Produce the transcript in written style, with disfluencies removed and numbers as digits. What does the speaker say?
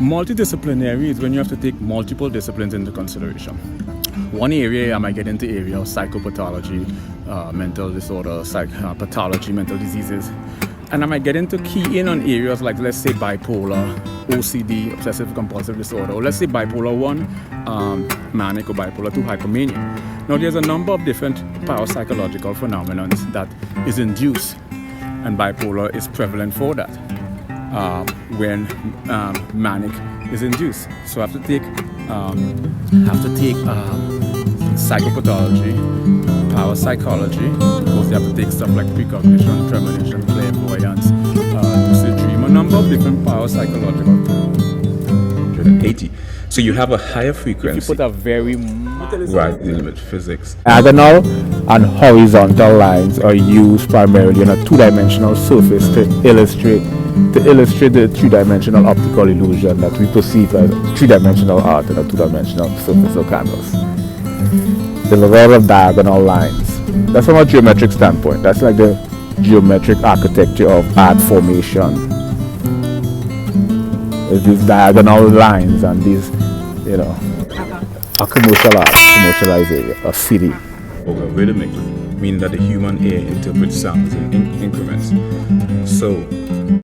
Multidisciplinary is when you have to take multiple disciplines into consideration. One area I might get into area of psychopathology, mental disorders, pathology, mental diseases. And I might get into key in on areas like, let's say, bipolar, OCD, obsessive compulsive disorder, or let's say bipolar 1, manic, or bipolar 2, hypomania. Now, there's a number of different parapsychological phenomena that is induced, and bipolar is prevalent for that when manic is induced. So I have to take psychopathology, parapsychology, because you have to take stuff like precognition, premonition, clairvoyance, lucid dream, a number of different parapsychological. 80. So you have a higher frequency. If you put a very right dealing with physics. Diagonal and horizontal lines are used primarily on a two-dimensional surface to illustrate the three-dimensional optical illusion that we perceive as three-dimensional art on a two-dimensional surface or canvas. There's a lot of diagonal lines. That's from a geometric standpoint. That's like the geometric architecture of art formation. There's these diagonal lines and these, a commercial art, commercialized area, a city. Rhythmic, meaning that the human ear interprets sounds in increments. So